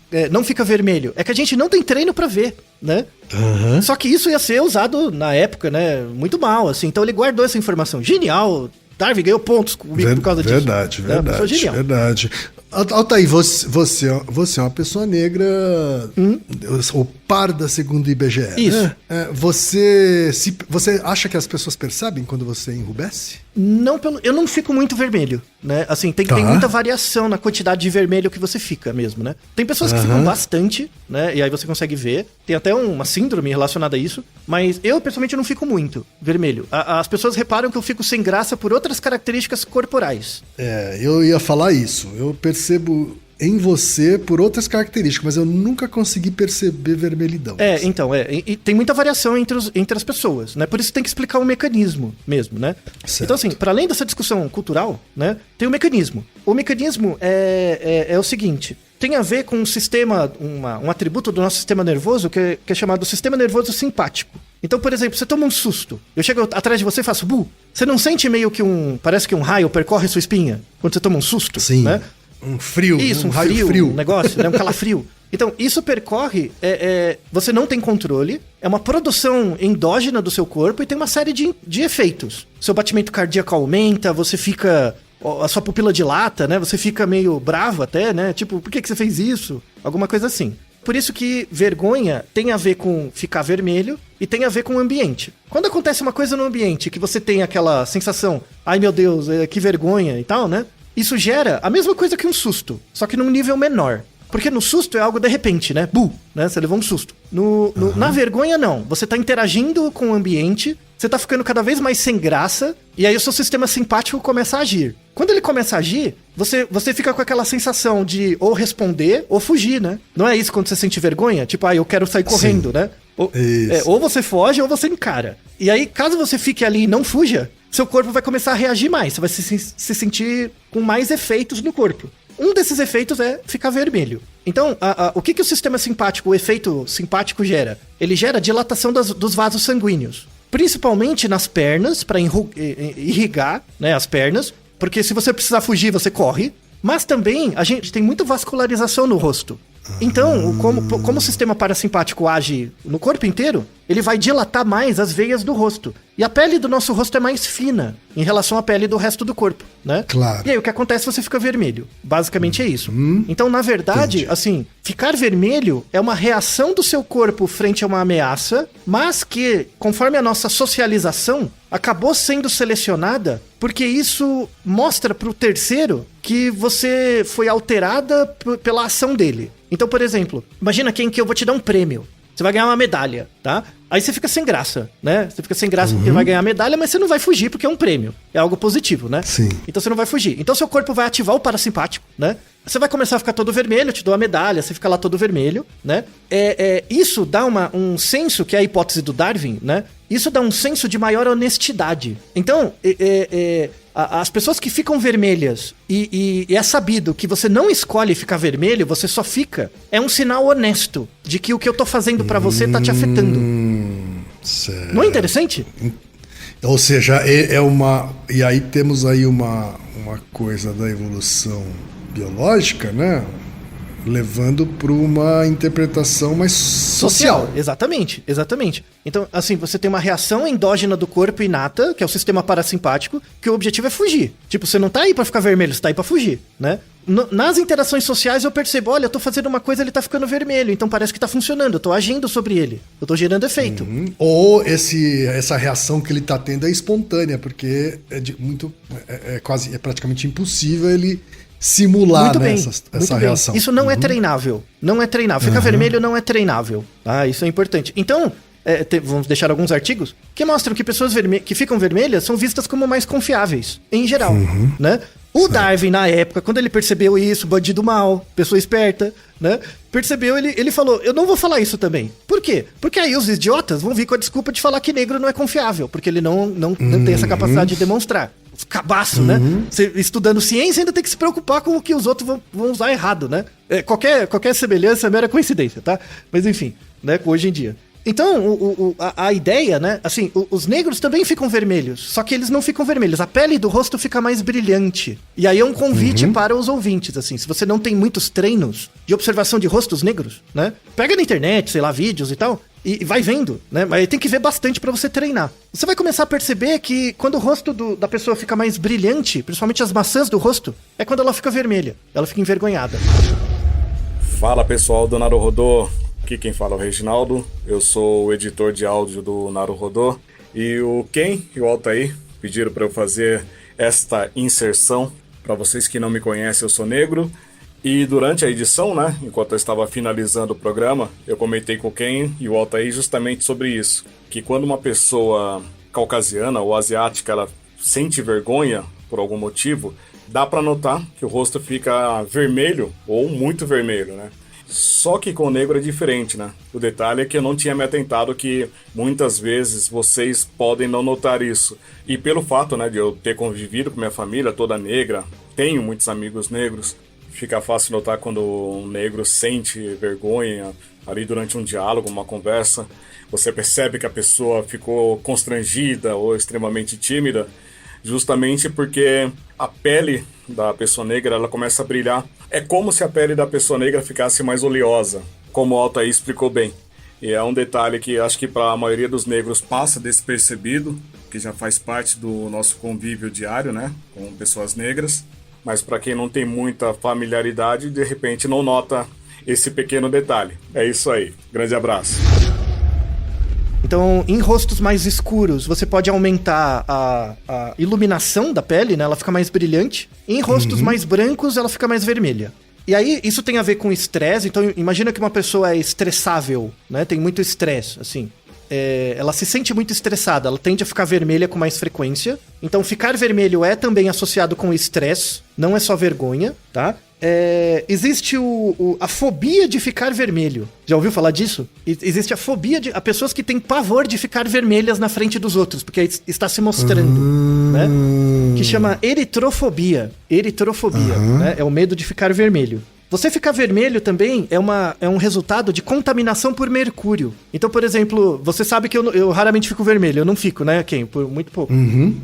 vermelho. É que a gente não tem treino pra ver, né? Uhum. Só que isso ia ser usado na época, né? Muito mal, assim. Então ele guardou essa informação. Genial. Darwin ganhou pontos comigo por causa disso. Verdade. Altair, você é uma pessoa negra, o parda segundo o IBGE. Isso. Né? Você acha que as pessoas percebem quando você enrubesce? Não, eu não fico muito vermelho, né? Assim, tem muita variação na quantidade de vermelho que você fica mesmo, né? Tem pessoas que ficam bastante, né? E aí você consegue ver. Tem até uma síndrome relacionada a isso. Mas eu, pessoalmente, não fico muito vermelho. As pessoas reparam que eu fico sem graça por outras características corporais. Eu ia falar isso. Eu percebo em você por outras características, mas eu nunca consegui perceber vermelhidão. E tem muita variação entre as pessoas, né? Por isso tem que explicar o mecanismo mesmo, né? Certo. Então, assim, para além dessa discussão cultural, né? Tem o mecanismo. O mecanismo é o seguinte... Tem a ver com um sistema, um atributo do nosso sistema nervoso que é chamado sistema nervoso simpático. Então, por exemplo, você toma um susto. Eu chego atrás de você e faço bu. Você não sente meio que parece que um raio percorre sua espinha quando você toma um susto? Sim. Né? Um frio. Isso, um raio frio. Um negócio, né? Um calafrio. Então, isso percorre, você não tem controle, é uma produção endógena do seu corpo e tem uma série de efeitos. Seu batimento cardíaco aumenta, você fica... A sua pupila dilata, né? Você fica meio bravo até, né? Tipo, por que você fez isso? Alguma coisa assim. Por isso que vergonha tem a ver com ficar vermelho e tem a ver com o ambiente. Quando acontece uma coisa no ambiente que você tem aquela sensação, ai meu Deus, que vergonha e tal, né? Isso gera a mesma coisa que um susto, só que num nível menor. Porque no susto é algo de repente, né? Né? Você levou um susto. Na vergonha, não. Você tá interagindo com o ambiente, você tá ficando cada vez mais sem graça, e aí o seu sistema simpático começa a agir. Quando ele começa a agir, você fica com aquela sensação de ou responder ou fugir, né? Não é isso quando você sente vergonha? Tipo, eu quero sair correndo, né? Ou você foge ou você encara. E aí, caso você fique ali e não fuja, seu corpo vai começar a reagir mais. Você vai se sentir com mais efeitos no corpo. Um desses efeitos é ficar vermelho. Então, o que o sistema simpático, o efeito simpático gera? Ele gera dilatação dos vasos sanguíneos. Principalmente nas pernas, para irrigar, né, as pernas. Porque se você precisar fugir, você corre. Mas também a gente tem muita vascularização no rosto. Então, como o sistema parasimpático age no corpo inteiro, ele vai dilatar mais as veias do rosto. E a pele do nosso rosto é mais fina em relação à pele do resto do corpo, né? Claro. E aí o que acontece? Você fica vermelho. Basicamente é isso. Então, na verdade, Entendi. assim, ficar vermelho é uma reação do seu corpo frente a uma ameaça, mas que, conforme a nossa socialização, acabou sendo selecionada porque isso mostra pro terceiro que você foi alterada pela ação dele. Então, por exemplo, imagina que eu vou te dar um prêmio. Você vai ganhar uma medalha, tá? Aí você fica sem graça, né? Você fica sem graça porque vai ganhar a medalha, mas você não vai fugir porque é um prêmio. É algo positivo, né? Sim. Então você não vai fugir. Então seu corpo vai ativar o parasimpático, né? Você vai começar a ficar todo vermelho, eu te dou a medalha, você fica lá todo vermelho, né? Isso dá um senso, que é a hipótese do Darwin, né? Isso dá um senso de maior honestidade. Então, as pessoas que ficam vermelhas e é sabido que você não escolhe ficar vermelho, você só fica, é um sinal honesto de que o que eu tô fazendo pra você tá te afetando. Certo. Não é interessante? Ou seja, e aí temos aí uma coisa da evolução biológica, né? Levando para uma interpretação mais social. Exatamente. Então, assim, você tem uma reação endógena do corpo inata, que é o sistema parasimpático, que o objetivo é fugir. Tipo, você não tá aí pra ficar vermelho, você tá aí pra fugir, né? Nas interações sociais eu percebo, olha, eu tô fazendo uma coisa, ele tá ficando vermelho, então parece que tá funcionando, eu tô agindo sobre ele, eu tô gerando efeito. Ou essa reação que ele tá tendo é espontânea, porque é praticamente impossível ele simular, Muito né, bem, essa muito bem. reação. Isso não é treinável. Não é treinável. Ficar vermelho não é treinável. Tá? Isso é importante. Então, vamos deixar alguns artigos que mostram que pessoas que ficam vermelhas são vistas como mais confiáveis, em geral. Né? O Darwin, na época, quando ele percebeu isso, bandido mal, pessoa esperta, né? Percebeu, ele falou, eu não vou falar isso também. Por quê? Porque aí os idiotas vão vir com a desculpa de falar que negro não é confiável, porque ele não tem essa capacidade de demonstrar. Cabaço, né? Você, estudando ciência, ainda tem que se preocupar com o que os outros vão usar errado, né? Qualquer semelhança é mera coincidência, tá? Mas enfim, né? Hoje em dia. Então, a ideia, né? Assim, os negros também ficam vermelhos, só que eles não ficam vermelhos. A pele do rosto fica mais brilhante. E aí é um convite para os ouvintes, assim. Se você não tem muitos treinos de observação de rostos negros, né? Pega na internet, sei lá, vídeos e tal, e vai vendo, né? Mas tem que ver bastante para você treinar. Você vai começar a perceber que quando o rosto da pessoa fica mais brilhante, principalmente as maçãs do rosto, é quando ela fica vermelha. Ela fica envergonhada. Fala pessoal do Naruhodô. Aqui quem fala é o Reginaldo, eu sou o editor de áudio do Naruhodô e o Ken e o Altair pediram para eu fazer esta inserção. Para vocês que não me conhecem, eu sou negro e durante a edição, né, enquanto eu estava finalizando o programa, eu comentei com o Ken e o Altair justamente sobre isso, que quando uma pessoa caucasiana ou asiática ela sente vergonha por algum motivo, dá para notar que o rosto fica vermelho ou muito vermelho, né? Só que com o negro é diferente, né? O detalhe é que eu não tinha me atentado que muitas vezes vocês podem não notar isso. E pelo fato, né, de eu ter convivido com minha família toda negra, tenho muitos amigos negros, fica fácil notar quando um negro sente vergonha ali durante um diálogo, uma conversa. Você percebe que a pessoa ficou constrangida ou extremamente tímida, justamente porque a pele da pessoa negra ela começa a brilhar. É como se a pele da pessoa negra ficasse mais oleosa, como o Altair explicou bem. E é um detalhe que acho que para a maioria dos negros passa despercebido, que já faz parte do nosso convívio diário, né, com pessoas negras. Mas para quem não tem muita familiaridade, de repente não nota esse pequeno detalhe. É isso aí. Grande abraço. Então, em rostos mais escuros, você pode aumentar a iluminação da pele, né? Ela fica mais brilhante. Em rostos mais brancos, ela fica mais vermelha. E aí, isso tem a ver com estresse. Então, imagina que uma pessoa é estressável, né? Tem muito estresse, assim. ela se sente muito estressada, ela tende a ficar vermelha com mais frequência. Então, ficar vermelho é também associado com estresse, não é só vergonha, tá? Existe a fobia de ficar vermelho. Já ouviu falar disso? Existe a fobia de pessoas que têm pavor de ficar vermelhas na frente dos outros, porque está se mostrando, né? Que chama eritrofobia. Eritrofobia, né? É o medo de ficar vermelho. Você ficar vermelho também é um resultado de contaminação por mercúrio. Então, por exemplo, você sabe que eu raramente fico vermelho. Eu não fico, né, Ken? Por muito pouco.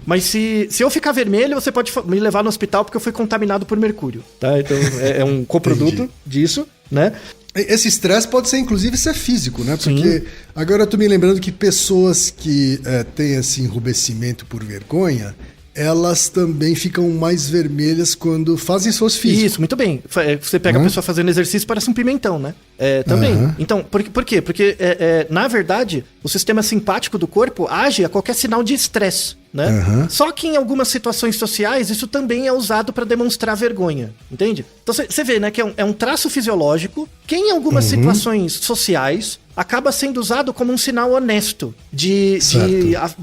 Mas se eu ficar vermelho, você pode me levar no hospital porque eu fui contaminado por mercúrio. Tá? Então, é um coproduto disso, né? Esse estresse pode ser, inclusive, ser físico, né? Porque Sim. agora eu tô me lembrando que pessoas que têm esse enrubescimento por vergonha, elas também ficam mais vermelhas quando fazem esforço físico. Isso, muito bem. Você pega a pessoa fazendo exercício, parece um pimentão, né? Também. Então, por quê? Porque, na verdade, o sistema simpático do corpo age a qualquer sinal de estresse, né? Só que em algumas situações sociais, isso também é usado para demonstrar vergonha, entende? Então, você vê, né, que é um traço fisiológico que em algumas situações sociais acaba sendo usado como um sinal honesto de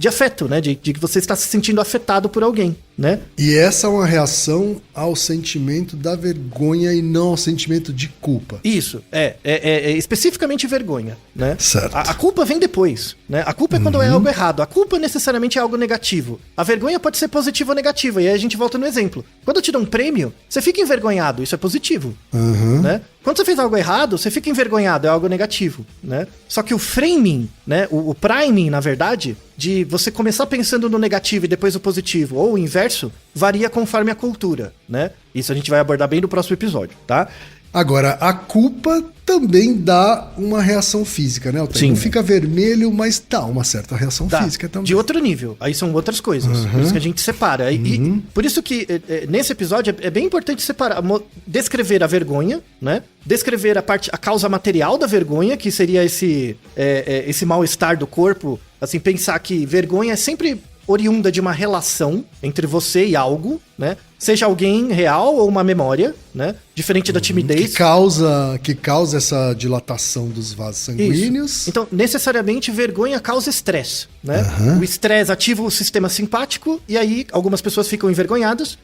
afeto, né? De que você está se sentindo afetado por alguém, né? E essa é uma reação ao sentimento da vergonha e não ao sentimento de culpa. Isso, especificamente vergonha, né? Certo. A culpa vem depois, né? A culpa é quando é algo errado. A culpa necessariamente é algo negativo. A vergonha pode ser positiva ou negativa. E aí a gente volta no exemplo. Quando eu te dou um prêmio, você fica envergonhado. Isso é positivo, né? Quando você fez algo errado, você fica envergonhado. É algo negativo, né? Só que o framing, né? O priming, na verdade, de você começar pensando no negativo e depois no positivo, ou o inverso, varia conforme a cultura, né? Isso a gente vai abordar bem no próximo episódio, tá? Agora, a culpa também dá uma reação física, né? Sim. Não fica vermelho, mas dá uma certa reação física também. De outro nível. Aí são outras coisas. Por isso que a gente separa. E por isso que nesse episódio é bem importante separar, descrever a vergonha, né? Descrever a causa material da vergonha, que seria esse mal-estar do corpo. Assim, pensar que vergonha é sempre oriunda de uma relação entre você e algo, né? Seja alguém real ou uma memória, né? Diferente da timidez. Que causa essa dilatação dos vasos sanguíneos. Isso. Então, necessariamente, vergonha causa estresse, né? O estresse ativa o sistema simpático e aí algumas pessoas ficam envergonhadas,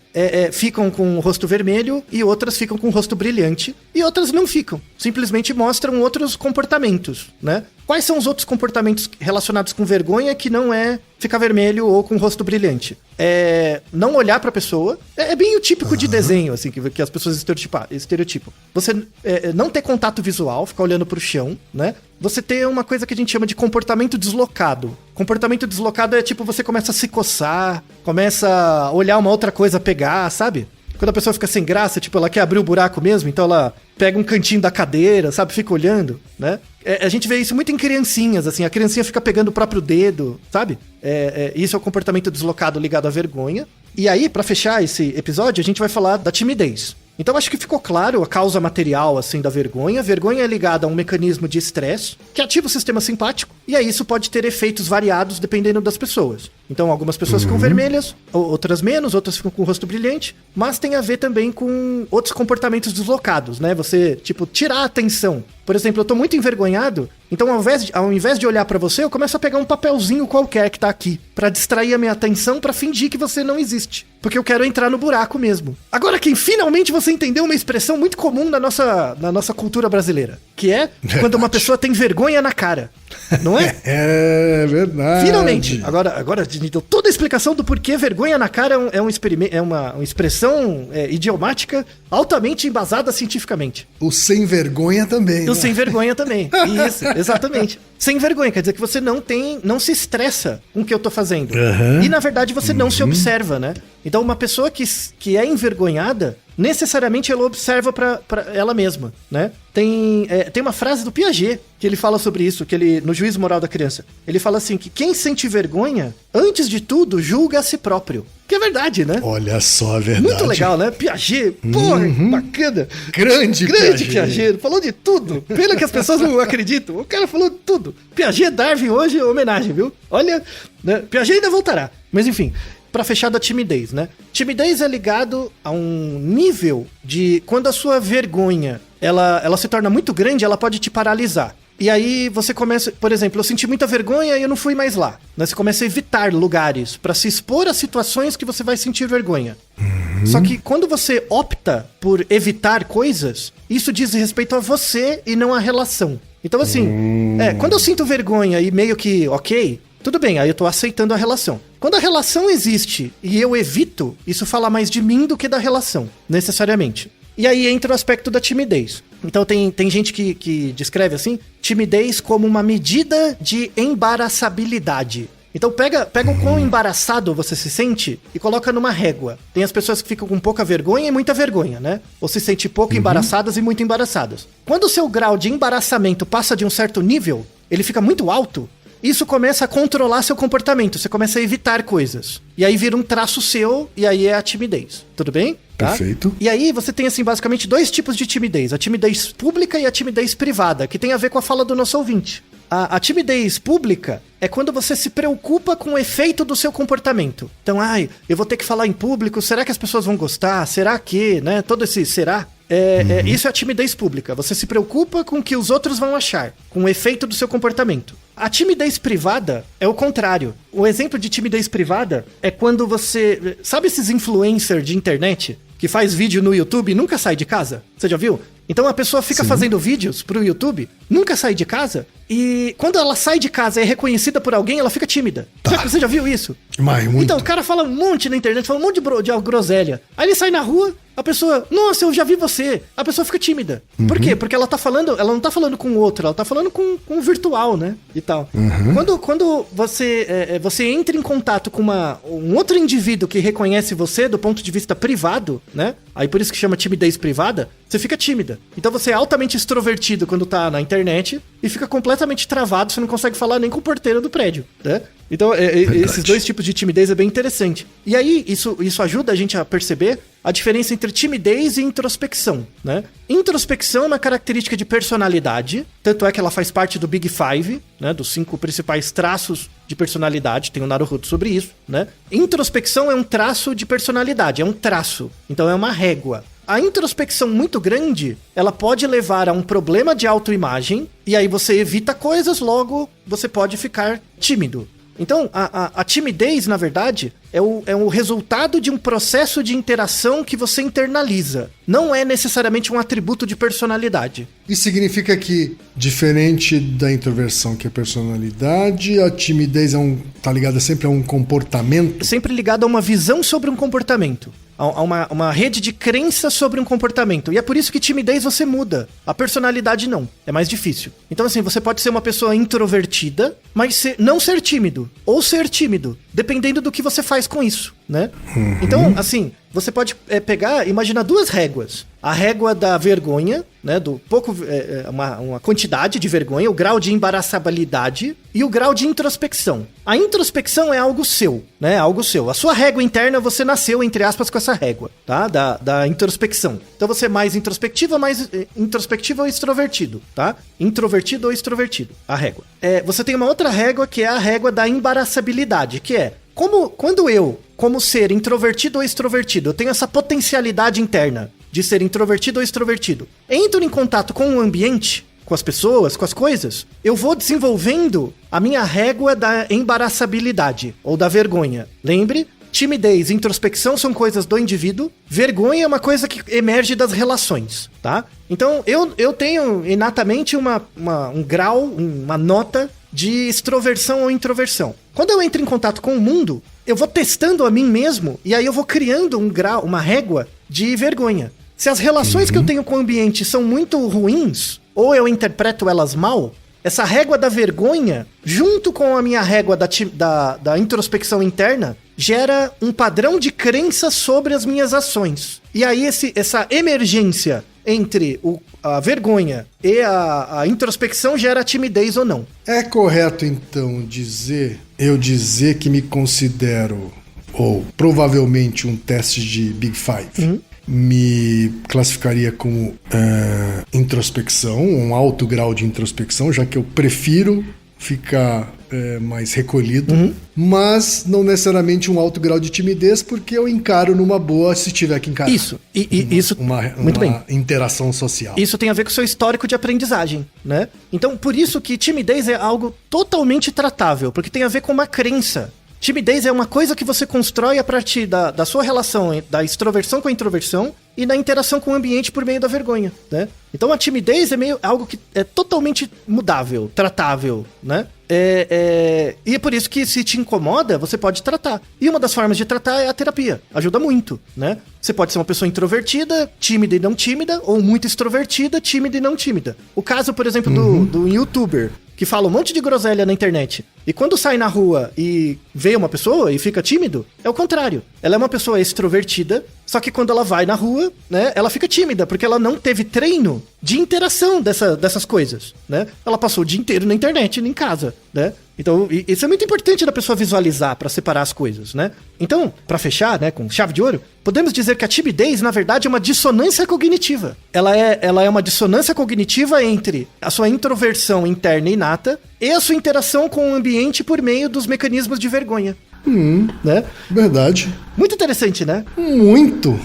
ficam com o rosto vermelho e outras ficam com o rosto brilhante e outras não ficam. Simplesmente mostram outros comportamentos, né? Quais são os outros comportamentos relacionados com vergonha que não é ficar vermelho ou com o rosto brilhante? Não olhar pra pessoa. É bem o típico de desenho, assim, que as pessoas estereotipam. Você não ter contato visual, ficar olhando pro chão, né? Você ter uma coisa que a gente chama de comportamento deslocado. Comportamento deslocado é tipo, você começa a se coçar, começa a olhar uma outra coisa, pegar, sabe? Quando a pessoa fica sem graça, tipo, ela quer abrir o buraco mesmo, então ela pega um cantinho da cadeira, sabe? Fica olhando, né? A gente vê isso muito em criancinhas, assim. A criancinha fica pegando o próprio dedo, sabe? Isso é o comportamento deslocado ligado à vergonha. E aí, pra fechar esse episódio, a gente vai falar da timidez. Então, acho que ficou claro a causa material, assim, da vergonha. A vergonha é ligada a um mecanismo de estresse que ativa o sistema simpático. E aí, isso pode ter efeitos variados dependendo das pessoas. Então, algumas pessoas ficam vermelhas, outras menos, outras ficam com o rosto brilhante. Mas tem a ver também com outros comportamentos deslocados, né? Você, tipo, tirar a atenção. Por exemplo, eu tô muito envergonhado, então ao invés de olhar pra você, eu começo a pegar um papelzinho qualquer que tá aqui, pra distrair a minha atenção, pra fingir que você não existe. Porque eu quero entrar no buraco mesmo. Agora, Kim, finalmente você entendeu uma expressão muito comum na nossa cultura brasileira, que é quando uma pessoa tem vergonha na cara. Não é? É verdade. Finalmente. Agora a gente deu toda a explicação do porquê vergonha na cara é uma expressão idiomática altamente embasada cientificamente. O sem vergonha também. O sem vergonha também. Isso, exatamente. Sem vergonha, quer dizer que você não se estressa com o que eu tô fazendo. E na verdade você não se observa, né? Então uma pessoa que é envergonhada, necessariamente ela observa pra ela mesma, né? Tem uma frase do Piaget que ele fala sobre isso, que ele, no Juízo Moral da Criança, ele fala assim, que quem sente vergonha, antes de tudo, julga a si próprio. Que é verdade, né? Olha só a verdade. Muito legal, né? Piaget, porra, bacana. Grande Piaget. Falou de tudo. Pena que as pessoas não acreditam. O cara falou de tudo. Piaget, Darwin, hoje, homenagem, viu? Olha, né? Piaget ainda voltará. Mas enfim, pra fechar da timidez, né? Timidez é ligado a um nível de... Quando a sua vergonha, ela se torna muito grande, ela pode te paralisar. E aí você começa, por exemplo, eu senti muita vergonha e eu não fui mais lá. Né? Você começa a evitar lugares pra se expor a situações que você vai sentir vergonha. Só que quando você opta por evitar coisas, isso diz respeito a você e não à relação. Então assim, quando eu sinto vergonha e meio que, ok, tudo bem, aí eu tô aceitando a relação. Quando a relação existe e eu evito, isso fala mais de mim do que da relação, necessariamente. E aí entra o aspecto da timidez. Então tem gente que descreve assim, timidez como uma medida de embaraçabilidade. Então pega o quão embaraçado você se sente e coloca numa régua. Tem as pessoas que ficam com pouca vergonha e muita vergonha, né? Ou se sente pouco embaraçadas e muito embaraçadas. Quando o seu grau de embaraçamento passa de um certo nível, ele fica muito alto, isso começa a controlar seu comportamento, você começa a evitar coisas. E aí vira um traço seu, e aí é a timidez. Tudo bem? Tá? Perfeito. E aí você tem, assim, basicamente 2 tipos de timidez. A timidez pública e a timidez privada, que tem a ver com a fala do nosso ouvinte. A timidez pública é quando você se preocupa com o efeito do seu comportamento. Então, eu vou ter que falar em público, será que as pessoas vão gostar? Será que, né? Todo esse será... isso é a timidez pública. Você se preocupa com o que os outros vão achar, com o efeito do seu comportamento. A timidez privada é o contrário. O exemplo de timidez privada é quando você... Sabe esses influencers de internet que faz vídeo no YouTube e nunca sai de casa? Você já viu? Então a pessoa fica fazendo vídeos pro YouTube, nunca sai de casa, e quando ela sai de casa e é reconhecida por alguém, ela fica tímida. Você já viu isso? Muito. Então o cara fala um monte na internet, fala um monte de groselha. Aí ele sai na rua, a pessoa, nossa, eu já vi você. A pessoa fica tímida. Por quê? Porque ela não tá falando com o outro, ela tá falando com o virtual, né? E tal. Quando você entra em contato com um outro indivíduo que reconhece você do ponto de vista privado, né? Aí por isso que chama timidez privada, você fica tímida. Então você é altamente extrovertido quando tá na internet e fica completamente travado, você não consegue falar nem com o porteiro do prédio, né? Então, esses 2 tipos de timidez é bem interessante. E aí, isso ajuda a gente a perceber a diferença entre timidez e introspecção, né? Introspecção é uma característica de personalidade, tanto é que ela faz parte do Big Five, né? Dos 5 principais traços de personalidade, tem o Naruhodo sobre isso, né? Introspecção é um traço de personalidade, é um traço, então é uma régua. A introspecção muito grande, ela pode levar a um problema de autoimagem, e aí você evita coisas, logo você pode ficar tímido. Então, a timidez, na verdade, é o resultado de um processo de interação que você internaliza. Não é necessariamente um atributo de personalidade. Isso significa que, diferente da introversão, que é personalidade, a timidez tá ligada sempre a um comportamento? Sempre ligada a uma visão sobre um comportamento. A uma rede de crença sobre um comportamento. E é por isso que timidez você muda. A personalidade não. É mais difícil. Então, assim, você pode ser uma pessoa introvertida, mas não ser tímido. Ou ser tímido. Dependendo do que você faz com isso, né? Então, assim, você pode imaginar 2 réguas. A régua da vergonha, né? Do pouco, uma quantidade de vergonha, o grau de embaraçabilidade e o grau de introspecção. A introspecção é algo seu, né? Algo seu. A sua régua interna, você nasceu, entre aspas, com essa régua, tá? Da introspecção. Então você é mais introspectivo ou extrovertido, tá? Introvertido ou extrovertido, a régua. Você tem uma outra régua que é a régua da embaraçabilidade, que é quando eu, como ser introvertido ou extrovertido, eu tenho essa potencialidade interna de ser introvertido ou extrovertido, entro em contato com o ambiente, com as pessoas, com as coisas, eu vou desenvolvendo a minha régua da embaraçabilidade ou da vergonha. Lembre, timidez e introspecção são coisas do indivíduo, vergonha é uma coisa que emerge das relações, tá? Então eu tenho inatamente um grau, uma nota de extroversão ou introversão. Quando eu entro em contato com o mundo, eu vou testando a mim mesmo e aí eu vou criando um grau, uma régua de vergonha. Se as relações que eu tenho com o ambiente são muito ruins, ou eu interpreto elas mal, essa régua da vergonha, junto com a minha régua da introspecção interna, gera um padrão de crença sobre as minhas ações. E aí essa emergência entre a vergonha e a introspecção gera timidez ou não. É correto, então, dizer que me considero, ou provavelmente um teste de Big Five, me classificaria como introspecção, um alto grau de introspecção, já que eu prefiro fica mais recolhido, mas não necessariamente um alto grau de timidez, porque eu encaro numa boa se tiver que encarar. Isso, isso, muito bem. Interação social. Isso tem a ver com o seu histórico de aprendizagem, né? Então, por isso que timidez é algo totalmente tratável, porque tem a ver com uma crença. Timidez é uma coisa que você constrói a partir da sua relação, da extroversão com a introversão e da interação com o ambiente por meio da vergonha, né? Então a timidez é algo que é totalmente mudável, tratável, né? E é por isso que se te incomoda, você pode tratar. E uma das formas de tratar é a terapia. Ajuda muito, né? Você pode ser uma pessoa introvertida, tímida e não tímida, ou muito extrovertida, tímida e não tímida. O caso, por exemplo, do youtuber que fala um monte de groselha na internet. E quando sai na rua e vê uma pessoa e fica tímido, é o contrário. Ela é uma pessoa extrovertida, só que quando ela vai na rua, né, ela fica tímida, porque ela não teve treino de interação dessas coisas, né? Ela passou o dia inteiro na internet, em casa, né? Então, isso é muito importante da pessoa visualizar para separar as coisas, né? Então, para fechar, né, com chave de ouro, podemos dizer que a timidez, na verdade, é uma dissonância cognitiva. Ela é uma dissonância cognitiva entre a sua introversão interna e inata e a sua interação com o ambiente por meio dos mecanismos de vergonha. Né? Verdade. Muito interessante, né? Muito.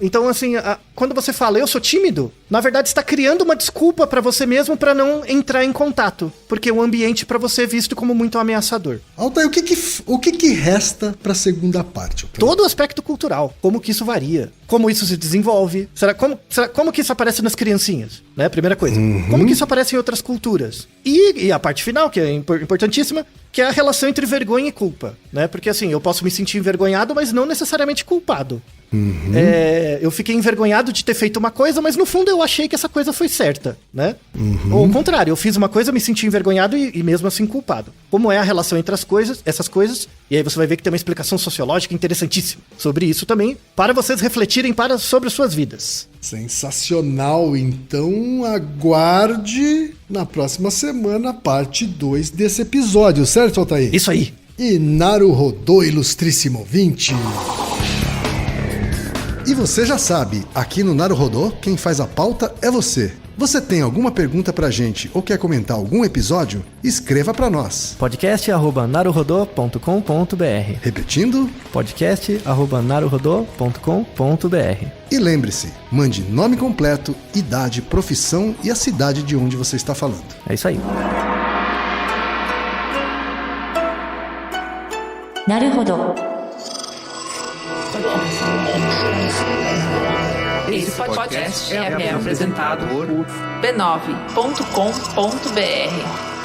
Então assim, quando você fala eu sou tímido, na verdade está criando uma desculpa pra você mesmo pra não entrar em contato, porque o ambiente pra você é visto como muito ameaçador. Altair, o que resta pra segunda parte? Altair? Todo o aspecto cultural, como que isso varia, como isso se desenvolve, como que isso aparece nas criancinhas, né? Primeira coisa. Como que isso aparece em outras culturas? E a parte final, que é importantíssima, que é a relação entre vergonha e culpa, né? Porque assim, eu posso me sentir envergonhado, mas não necessariamente culpado. Eu fiquei envergonhado de ter feito uma coisa, mas no fundo eu achei que essa coisa foi certa, né? Ou ao contrário, eu fiz uma coisa, me senti envergonhado e mesmo assim culpado. Como é a relação entre essas coisas? E aí você vai ver que tem uma explicação sociológica interessantíssima sobre isso também, para vocês refletirem sobre as suas vidas. Sensacional, então aguarde na próxima semana a parte 2 desse episódio, certo, Altair? Isso aí. E Naruhodô, ilustríssimo ouvinte. E você já sabe, aqui no Naruhodô, quem faz a pauta é você. Você tem alguma pergunta pra gente ou quer comentar algum episódio? Escreva pra nós. podcast@naruhodô.com.br. Repetindo? podcast@naruhodô.com.br. E lembre-se, mande nome completo, idade, profissão e a cidade de onde você está falando. É isso aí. Naruhodo. Esse podcast é apresentado por b9.com.br.